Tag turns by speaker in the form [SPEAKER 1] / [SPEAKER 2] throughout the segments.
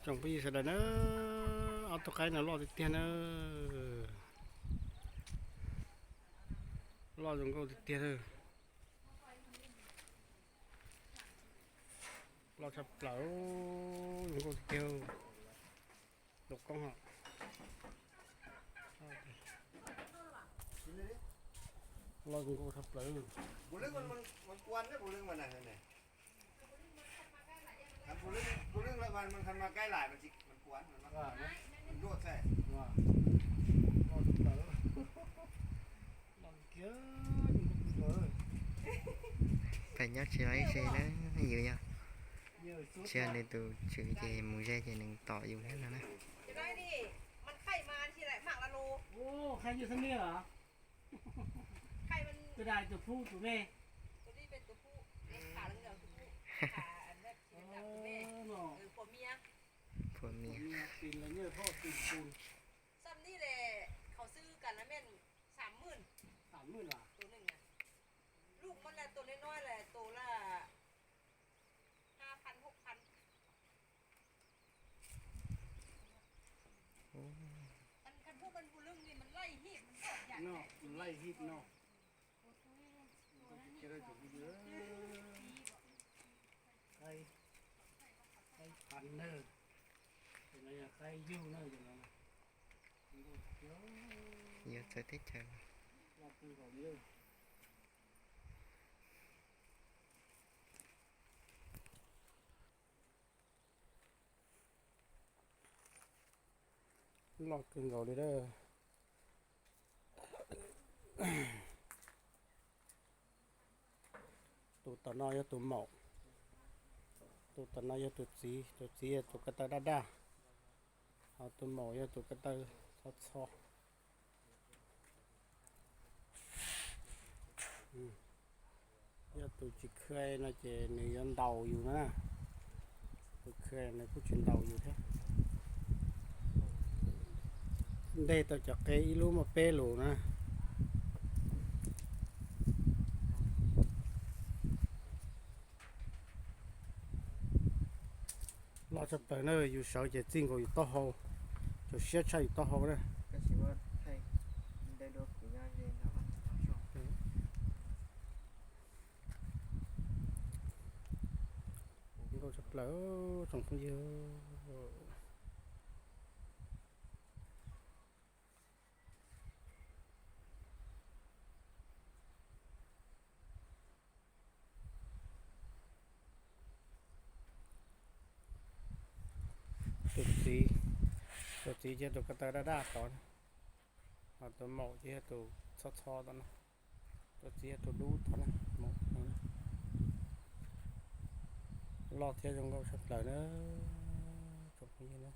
[SPEAKER 1] trồng cái gì sẽ là nó ở tao cái nào lo thì tiền nó lo dùng câu thì tiền thôi lo chập lẩu dùng câu thì tiêu đục con họ lo dùng câu chập lẩu
[SPEAKER 2] bộ lưngมันกวนนะbộ lưngมันอะไรเนี่ยbộ lưngละมันทำมาใกล้หลายมันกวนมันโดดใช่
[SPEAKER 1] ว่าlo chập lẩu lo kia dùng câu rồi
[SPEAKER 3] phải nhắc chị lấy xe nó nhiều nha xe này từ chữ chị mùi xe chị đừng tỏ dùng hết rồi nè
[SPEAKER 4] จะได้ดิมันไข่มาทีไรหมักละโล
[SPEAKER 1] โอ้ใครอยู่ที่นี่เหรอ
[SPEAKER 4] ไข่มัน
[SPEAKER 1] ตัวได้ตัวผู้ตัวแม่
[SPEAKER 4] ตัวนี้เป็นตัวผู้ขาเหลืองๆตัวผู้ขาอันแรกสีดำตัวแม่
[SPEAKER 1] เนาะ
[SPEAKER 4] ผัวเมีย
[SPEAKER 3] ผัวเมีย
[SPEAKER 1] มีปีนอะไรเนี่ยพ่อปีนปูน
[SPEAKER 4] ซ้ำนี่แหละเขาซื้อกันนะแม่น30,000
[SPEAKER 1] 30,000ว่ะ
[SPEAKER 4] ตัวหนึ่งน่ะลูกมันแหละตัวน้อยๆแหละตัวละ5,000 6,000มันคันพวกมันบุลึงนี่มันไล่หีบมันตอดอย่าง
[SPEAKER 1] เนาะมันไล่ฮิตเนาะจะได้ถูกเยอะใครพันเนอร์เป็นอะไรใครยิ้วเนอร์อย่างนั้นนะเยอะ
[SPEAKER 3] nhiều sở thích chờ
[SPEAKER 1] เราคือของเยอะหลอกกึ่งเขาเลยเด้อตัวตะน้อยตัวหมอกตัวตะน้อยตัวสีตัวกระต่ายด้าเอาตัวหมอกตัวกระต่ายซอตัวจีเคยน่าจะเนื้อเดาอยู่นะตัวเคยในผู้ชินเดาอยู่แท้đây tao chặt cái lúa mà pê lù nè lo chặt tới nơi dù sợ chỉ tin của to hồ cho xe chạy to hồ đấy
[SPEAKER 3] ก็คิดว่าไทยได้ดูผลงานเรียนแล้วมันชอบ
[SPEAKER 1] lo chặt lỡ trồng không dưaตัวสีจะตัวกระต่ายด้าตอนเอาตัวหมอกจะตัวซอตอนนะตัวสีตัวดูตอนนะหมอกรอเที่ยวจงก็ชัดเลยนะจบนี้นะ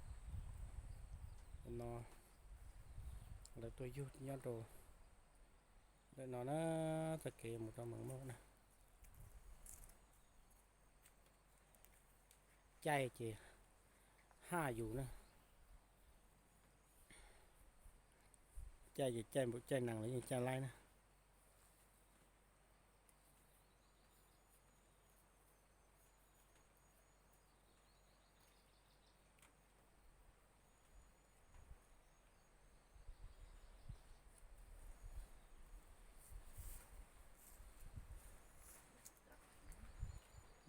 [SPEAKER 1] nó là tôi yêu nhau rồi để nó thật kỳ một trong những món này chay chị hai dù nữa chay gì chay một chay nặng là như chay lai nè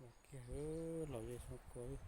[SPEAKER 1] ok lỗi gì sao coi